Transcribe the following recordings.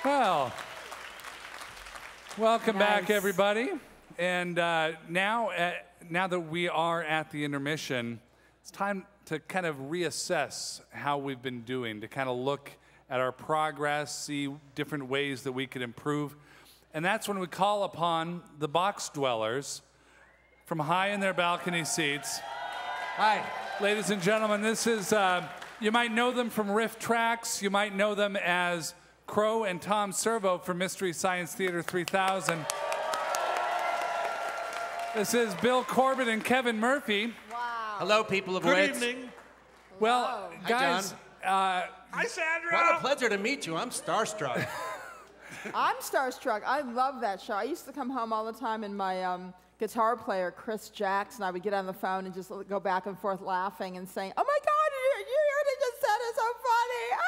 Well, welcome Nice. back, everybody. And now that we are at the intermission, it's time to kind of reassess how we've been doing, to kind of look at our progress, see different ways that we could improve. And that's when we call upon the box dwellers from high in their balcony seats. Hi. Ladies and gentlemen, this is, you might know them from Riff Tracks. You might know them as Crow and Tom Servo from Mystery Science Theater 3000. This is Bill Corbett and Kevin Murphy. Wow. Hello, people of Good Wits. evening. Well, Hi, guys, Hi, Sandra. What a pleasure to meet you. I'm starstruck. I'm starstruck. I love that show. I used to come home all the time, and my guitar player, Chris Jackson, I would get on the phone and just go back and forth laughing and saying, "Oh my God, you heard what he just said? It's so funny!" Ah!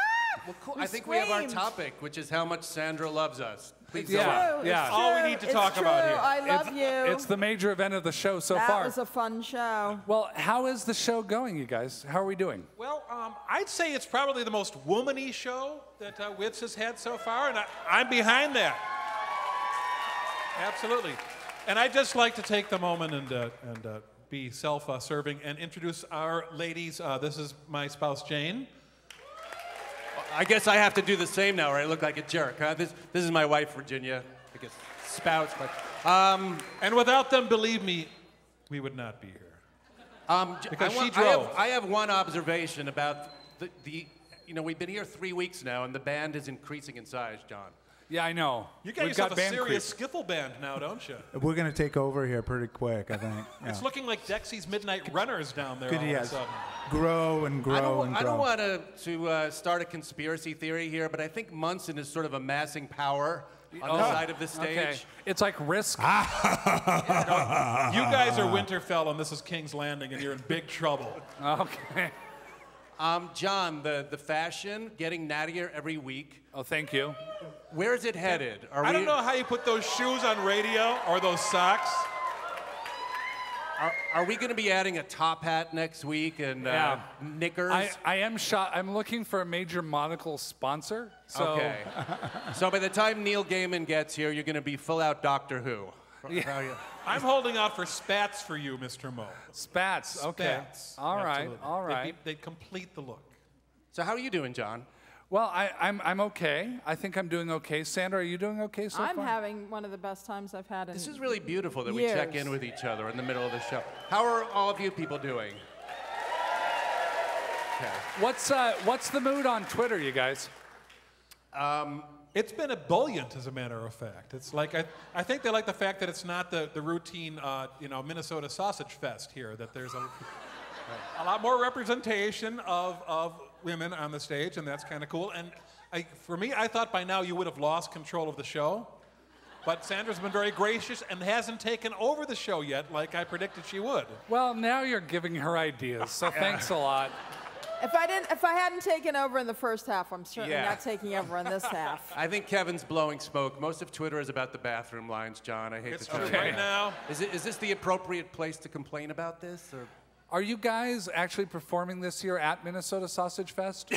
Well, cool. We I think we have our screamed. topic, which is how much Sandra loves us. Please go Yeah. on. Yeah. It's All we true. need to It's talk about true. here. I love you. it's the major event of the show so that far. was a fun show. Well, how is the show going, you guys? How are we doing? Well, I'd say it's probably the most womany show that Wits has had so far, and I'm behind that. Absolutely. And I'd just like to take the moment and be self-serving and introduce our ladies. This is my spouse, Jane. I guess I have to do the same now, or I look like a jerk. Huh? This is my wife, Virginia. I guess spouse, but And without them, believe me, we would not be here. Because she drove. I have one observation about the we've been here 3 weeks now, and the band is increasing in size, John. Yeah, I know. You got We've yourself got a band serious creep. skiffle band now, don't you? We're going to take over here pretty quick, I think. It's Yeah. looking like Dexy's Midnight Runners down there all of a Yes. sudden. Grow and grow and I grow. don't want to start a conspiracy theory here, but I think Munson is sort of amassing power on the side of the stage. Okay. It's like Risk. You guys are Winterfell and this is King's Landing and you're in big trouble. Okay. John, the fashion getting nattier every week. Oh, thank you. Where is it headed? I don't know how you put those shoes on radio or those socks. Are we going to be adding a top hat next week and Yeah. knickers? I am shot. I'm looking for a major monocle sponsor. So Okay. So by the time Neil Gaiman gets here, you're going to be full out Doctor Who. I'm holding out for spats for you, Mr. Mo. Spats. Okay. Spats. All right. Absolutely. All right. They'd complete the look. So how are you doing, John? Well, I'm okay. I think I'm doing okay. Sandra, are you doing okay so I'm far? having one of the best times I've had in This is really beautiful that we check years. in with each other in the middle of the show. How are all of you people doing? Okay. What's the mood on Twitter, you guys? It's been ebullient, as a matter of fact. It's like I think they like the fact that it's not the routine, Minnesota sausage fest here. That there's a lot more representation of women on the stage, and that's kind of cool. And for me, I thought by now you would have lost control of the show, but Sandra's been very gracious and hasn't taken over the show yet, like I predicted she would. Well, now you're giving her ideas, so thanks a lot. If I hadn't taken over in the first half, I'm certainly Yeah. not taking over in this half. I think Kevin's blowing smoke. Most of Twitter is about the bathroom lines, John. I hate It's to tell true. you. Right now, Is this the appropriate place to complain about this? Or? Are you guys actually performing this year at Minnesota Sausage Fest?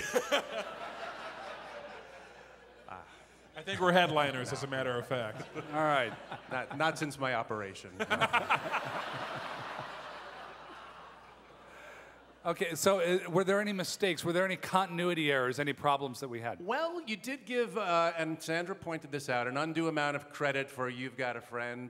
I think we're headliners, as a matter of fact. All right. Not since my operation. Okay, so were there any mistakes? Were there any continuity errors, any problems that we had? Well, you did give, and Sandra pointed this out, an undue amount of credit for You've Got a Friend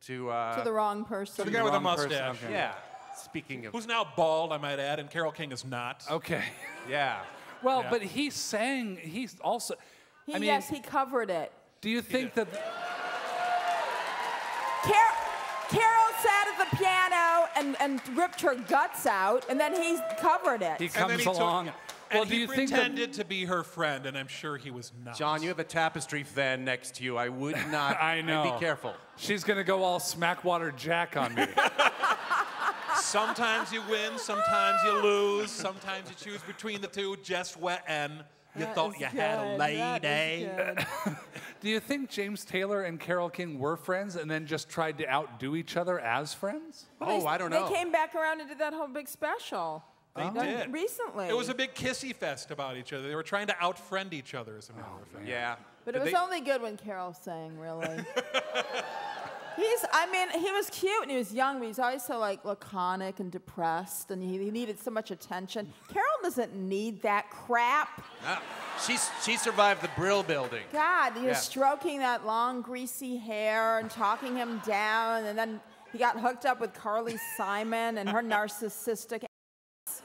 to To the wrong person. The guy with a wrong person, mustache. okay. yeah. Speaking of, Who's now bald, I might add, and Carole King is not. Okay. yeah. Well, Yeah. but he sang, he's also, Yes, he covered it. do you think that, Carol sat at the piano and ripped her guts out, and then he covered it. he And then comes he took- along, And well, do he you think that, pretended to be her friend, and I'm sure he was not. John, you have a tapestry fan next to you. I would not. I know. Be careful. she's gonna go all Smackwater Jack on me. Sometimes you win, sometimes you lose, sometimes you choose between the two, just when you That thought is you had a good. That lady. is good. Do you think James Taylor and Carole King were friends and then just tried to outdo each other as friends? Oh, I don't know. They came back around and did that whole big special. They did. Recently. It was a big kissy fest about each other. They were trying to out-friend each other, as a matter of fact. Yeah. But it was only good when Carol sang, really. He was cute and he was young, but he's always so like laconic and depressed, and he needed so much attention. Carol doesn't need that crap. No. She survived the Brill building. God, he was stroking that long, greasy hair and talking him down, and then he got hooked up with Carly Simon and her narcissistic ass.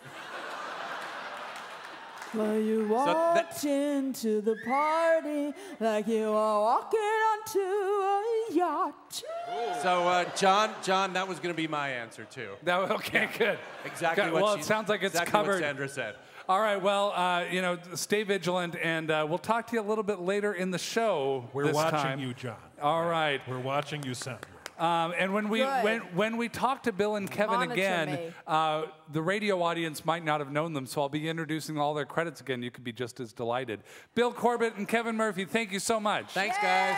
Well, you walked into the party like you were walking onto a yacht. So, John, that was going to be my answer, too. Okay, good. Exactly Well, it sounds like it's covered. What Sandra said. All right, well, stay vigilant, and we'll talk to you a little bit later in the show. We're watching you, John. All right. We're watching you, Sandra. And when we talk to Bill and Kevin again, the radio audience might not have known them, so I'll be introducing all their credits again. You could be just as delighted. Bill Corbett and Kevin Murphy, thank you so much. Thanks, guys.